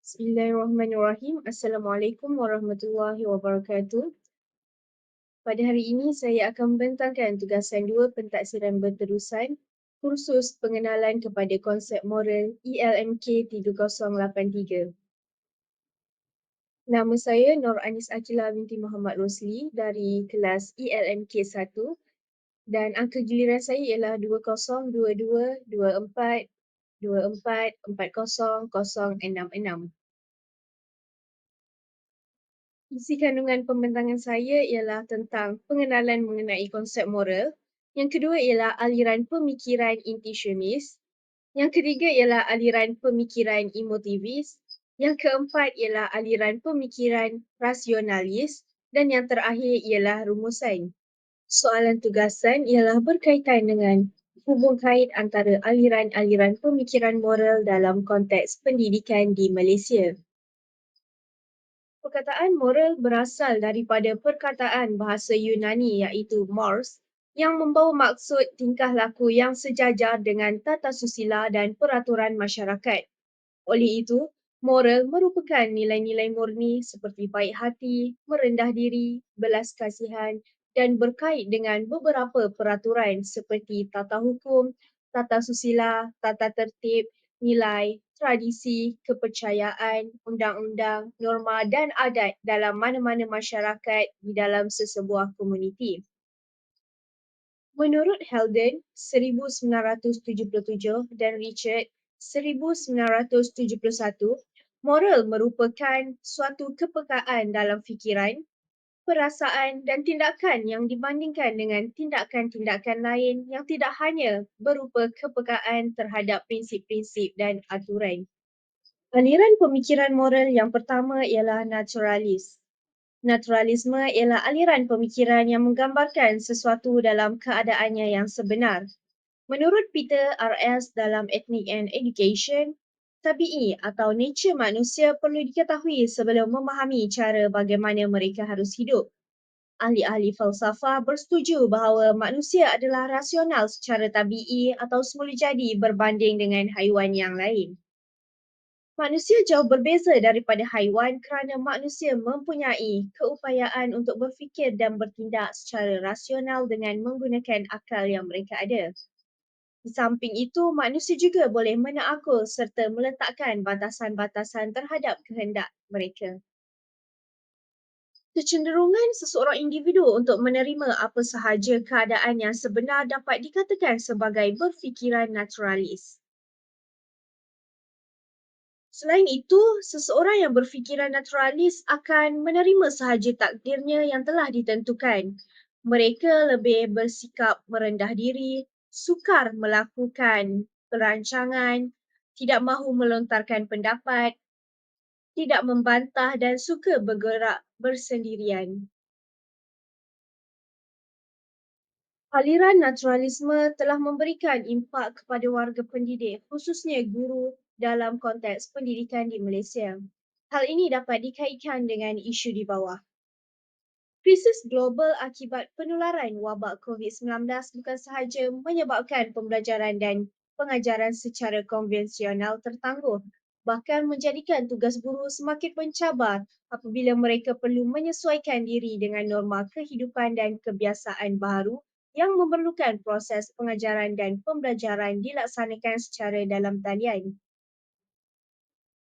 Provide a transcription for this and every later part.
Bismillahirrahmanirrahim. Assalamualaikum warahmatullahi wabarakatuh. Pada hari ini saya akan membentangkan tugasan 2 pentaksiran berterusan kursus pengenalan kepada konsep moral ELMK 3083. Nama saya Nur Anis Akilah binti Muhammad Rosli dari kelas ELMK 1 dan angka giliran saya ialah 20222424400666. Isi kandungan pembentangan saya ialah tentang pengenalan mengenai konsep moral. Yang kedua ialah aliran pemikiran intuitionis. Yang ketiga ialah aliran pemikiran emotivis. Yang keempat ialah aliran pemikiran rasionalis. Dan yang terakhir ialah rumusan. Soalan tugasan ialah berkaitan dengan hubung kait antara aliran-aliran pemikiran moral dalam konteks pendidikan di Malaysia. Perkataan moral berasal daripada perkataan bahasa Yunani iaitu mores yang membawa maksud tingkah laku yang sejajar dengan tata susila dan peraturan masyarakat. Oleh itu, moral merupakan nilai-nilai murni seperti baik hati, merendah diri, belas kasihan dan berkait dengan beberapa peraturan seperti tata hukum, tata susila, tata tertib, nilai, tradisi, kepercayaan, undang-undang, norma dan adat dalam mana-mana masyarakat di dalam sesebuah komuniti. Menurut Heldon 1977 dan Richard 1971, moral merupakan suatu kepekaan dalam fikiran, perasaan dan tindakan yang dibandingkan dengan tindakan-tindakan lain yang tidak hanya berupa kepekaan terhadap prinsip-prinsip dan aturan. Aliran pemikiran moral yang pertama ialah naturalis. Naturalisme ialah aliran pemikiran yang menggambarkan sesuatu dalam keadaannya yang sebenar. Menurut Peter R.S. dalam Ethnic and Education, tabi'i atau nature manusia perlu diketahui sebelum memahami cara bagaimana mereka harus hidup. Ahli-ahli falsafah bersetuju bahawa manusia adalah rasional secara tabi'i atau semula jadi berbanding dengan haiwan yang lain. Manusia jauh berbeza daripada haiwan kerana manusia mempunyai keupayaan untuk berfikir dan bertindak secara rasional dengan menggunakan akal yang mereka ada. Di samping itu, manusia juga boleh menaakul serta meletakkan batasan-batasan terhadap kehendak mereka. Kecenderungan seseorang individu untuk menerima apa sahaja keadaan yang sebenar dapat dikatakan sebagai berfikiran naturalis. Selain itu, seseorang yang berfikiran naturalis akan menerima sahaja takdirnya yang telah ditentukan. Mereka lebih bersikap merendah diri, sukar melakukan perancangan, tidak mahu melontarkan pendapat, tidak membantah dan suka bergerak bersendirian. Aliran naturalisme telah memberikan impak kepada warga pendidik, khususnya guru dalam konteks pendidikan di Malaysia. Hal ini dapat dikaitkan dengan isu di bawah. Krisis global akibat penularan wabak COVID-19 bukan sahaja menyebabkan pembelajaran dan pengajaran secara konvensional tertangguh, bahkan menjadikan tugas guru semakin mencabar apabila mereka perlu menyesuaikan diri dengan norma kehidupan dan kebiasaan baru yang memerlukan proses pengajaran dan pembelajaran dilaksanakan secara dalam talian.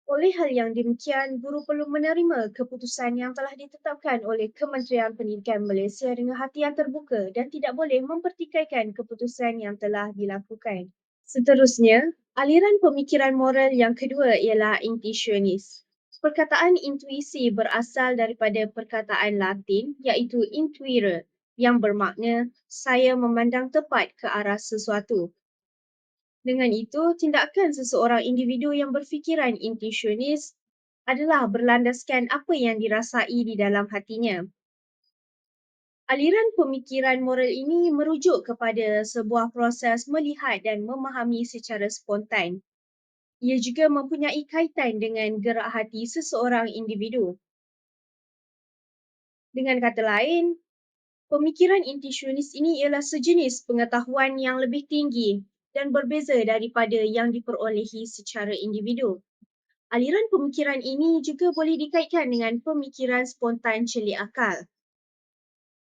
Oleh hal yang demikian, guru perlu menerima keputusan yang telah ditetapkan oleh Kementerian Pendidikan Malaysia dengan hati yang terbuka dan tidak boleh mempertikaikan keputusan yang telah dilakukan. Seterusnya, aliran pemikiran moral yang kedua ialah intuitionis. Perkataan intuisi berasal daripada perkataan Latin iaitu intuire yang bermakna saya memandang tepat ke arah sesuatu. Dengan itu, tindakan seseorang individu yang berfikiran intuitionis adalah berlandaskan apa yang dirasai di dalam hatinya. Aliran pemikiran moral ini merujuk kepada sebuah proses melihat dan memahami secara spontan. Ia juga mempunyai kaitan dengan gerak hati seseorang individu. Dengan kata lain, pemikiran intuitionis ini ialah sejenis pengetahuan yang lebih tinggi dan berbeza daripada yang diperolehi secara individu. Aliran pemikiran ini juga boleh dikaitkan dengan pemikiran spontan celik akal.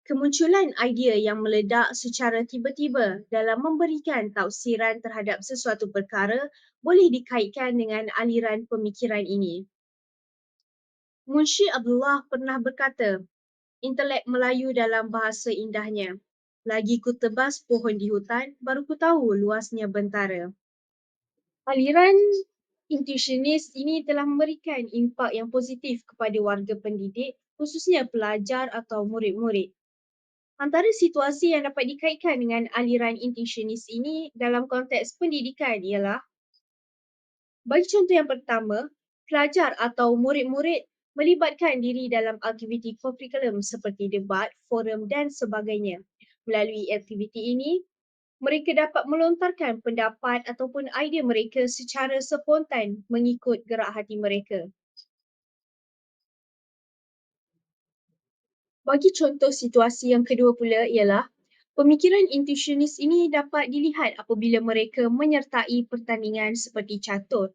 Kemunculan idea yang meledak secara tiba-tiba dalam memberikan tafsiran terhadap sesuatu perkara boleh dikaitkan dengan aliran pemikiran ini. Munshi Abdullah pernah berkata, intelek Melayu dalam bahasa indahnya. Lagi ku tebas pohon di hutan, baru ku tahu luasnya bentara. Aliran intuitionis ini telah memberikan impak yang positif kepada warga pendidik, khususnya pelajar atau murid-murid. Antara situasi yang dapat dikaitkan dengan aliran intuitionis ini dalam konteks pendidikan ialah, bagi contoh yang pertama, pelajar atau murid-murid melibatkan diri dalam aktiviti kurikulum seperti debat, forum dan sebagainya. Melalui aktiviti ini, mereka dapat melontarkan pendapat ataupun idea mereka secara spontan mengikut gerak hati mereka. Bagi contoh situasi yang kedua pula ialah, pemikiran intuitionis ini dapat dilihat apabila mereka menyertai pertandingan seperti catur.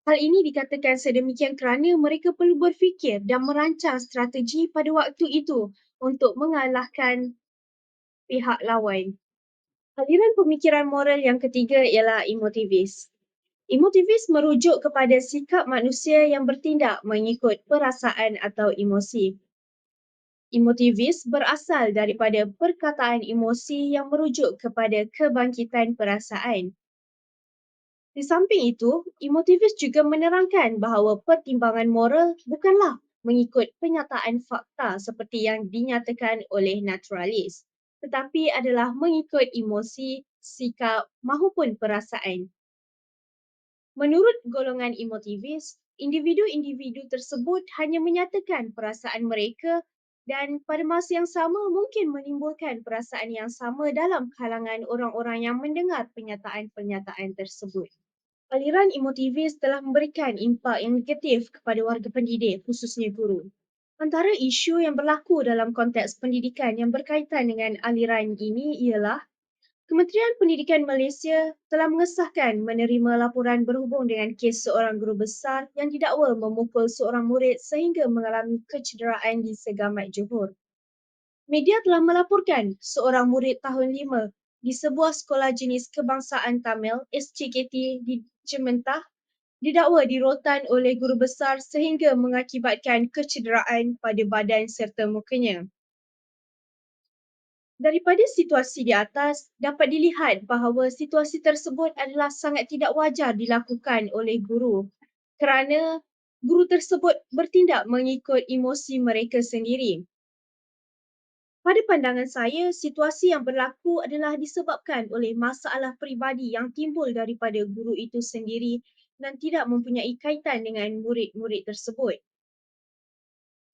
Hal ini dikatakan sedemikian kerana mereka perlu berfikir dan merancang strategi pada waktu itu untuk mengalahkan pihak lawan. Aliran pemikiran moral yang ketiga ialah emotivis. Emotivis merujuk kepada sikap manusia yang bertindak mengikut perasaan atau emosi. Emotivis berasal daripada perkataan emosi yang merujuk kepada kebangkitan perasaan. Di samping itu, emotivis juga menerangkan bahawa pertimbangan moral bukanlah mengikut penyataan fakta seperti yang dinyatakan oleh naturalis, tetapi adalah mengikut emosi, sikap mahupun perasaan. Menurut golongan emotivis, individu-individu tersebut hanya menyatakan perasaan mereka dan pada masa yang sama mungkin menimbulkan perasaan yang sama dalam kalangan orang-orang yang mendengar pernyataan-pernyataan tersebut. Aliran emotivis telah memberikan impak yang negatif kepada warga pendidik, khususnya guru. Antara isu yang berlaku dalam konteks pendidikan yang berkaitan dengan aliran ini ialah, Kementerian Pendidikan Malaysia telah mengesahkan menerima laporan berhubung dengan kes seorang guru besar yang didakwa memukul seorang murid sehingga mengalami kecederaan di Segamat Johor. Media telah melaporkan seorang murid tahun 5 di sebuah sekolah jenis kebangsaan Tamil SCKT di Cementah didakwa dirotan oleh guru besar sehingga mengakibatkan kecederaan pada badan serta mukanya. Daripada situasi di atas, dapat dilihat bahawa situasi tersebut adalah sangat tidak wajar dilakukan oleh guru kerana guru tersebut bertindak mengikut emosi mereka sendiri. Pada pandangan saya, situasi yang berlaku adalah disebabkan oleh masalah peribadi yang timbul daripada guru itu sendiri dan tidak mempunyai kaitan dengan murid-murid tersebut.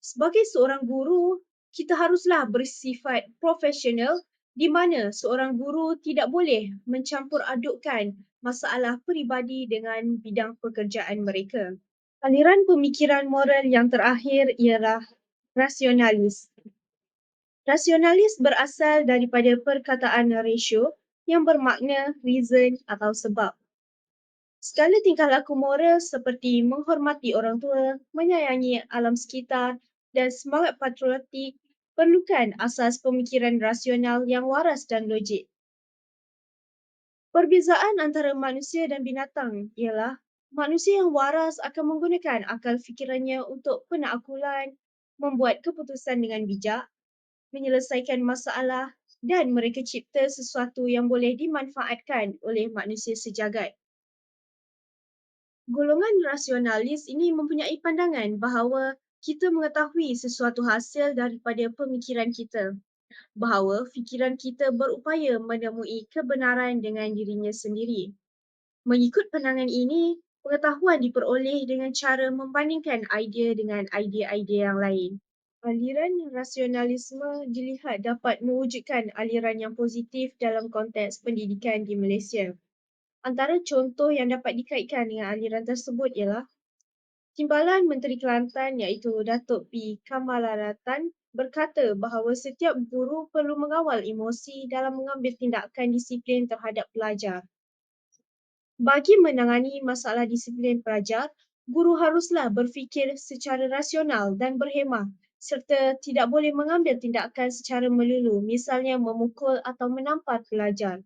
Sebagai seorang guru, kita haruslah bersifat profesional di mana seorang guru tidak boleh mencampur adukkan masalah peribadi dengan bidang pekerjaan mereka. Aliran pemikiran moral yang terakhir ialah rasionalis. Rasionalis berasal daripada perkataan ratio yang bermakna reason atau sebab. Segala tingkah laku moral seperti menghormati orang tua, menyayangi alam sekitar dan semangat patriotik perlukan asas pemikiran rasional yang waras dan logik. Perbezaan antara manusia dan binatang ialah manusia yang waras akan menggunakan akal fikirannya untuk penaklukan, membuat keputusan dengan bijak, menyelesaikan masalah dan mereka cipta sesuatu yang boleh dimanfaatkan oleh manusia sejagat. Golongan rasionalis ini mempunyai pandangan bahawa kita mengetahui sesuatu hasil daripada pemikiran kita, bahawa fikiran kita berupaya menemui kebenaran dengan dirinya sendiri. Mengikut pandangan ini, pengetahuan diperoleh dengan cara membandingkan idea dengan idea-idea yang lain. Aliran rasionalisme dilihat dapat mewujudkan aliran yang positif dalam konteks pendidikan di Malaysia. Antara contoh yang dapat dikaitkan dengan aliran tersebut ialah Timbalan Menteri Kelantan iaitu Datuk P. Kamalaratan berkata bahawa setiap guru perlu mengawal emosi dalam mengambil tindakan disiplin terhadap pelajar. Bagi menangani masalah disiplin pelajar, Guru haruslah berfikir secara rasional dan berhemah serta tidak boleh mengambil tindakan secara melulu, misalnya memukul atau menampar pelajar.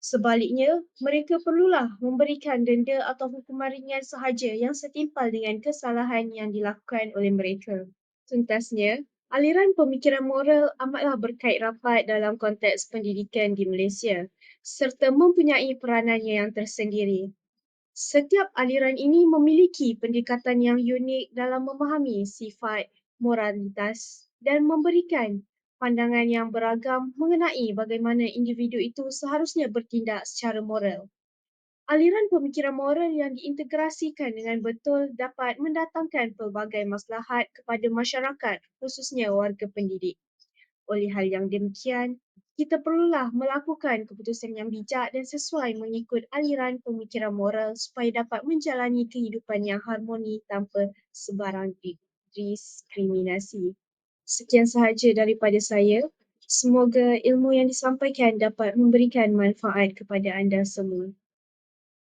Sebaliknya, mereka perlulah memberikan denda atau hukuman ringan sahaja yang setimpal dengan kesalahan yang dilakukan oleh mereka. Tuntasnya, aliran pemikiran moral amatlah berkait rapat dalam konteks pendidikan di Malaysia serta mempunyai peranannya yang tersendiri. Setiap aliran ini memiliki pendekatan yang unik dalam memahami sifat moralitas dan memberikan pandangan yang beragam mengenai bagaimana individu itu seharusnya bertindak secara moral. Aliran pemikiran moral yang diintegrasikan dengan betul dapat mendatangkan pelbagai maslahat kepada masyarakat, khususnya warga pendidik. Oleh hal yang demikian, kita perlulah melakukan keputusan yang bijak dan sesuai mengikut aliran pemikiran moral supaya dapat menjalani kehidupan yang harmoni tanpa sebarang diskriminasi. Sekian sahaja daripada saya. Semoga ilmu yang disampaikan dapat memberikan manfaat kepada anda semua.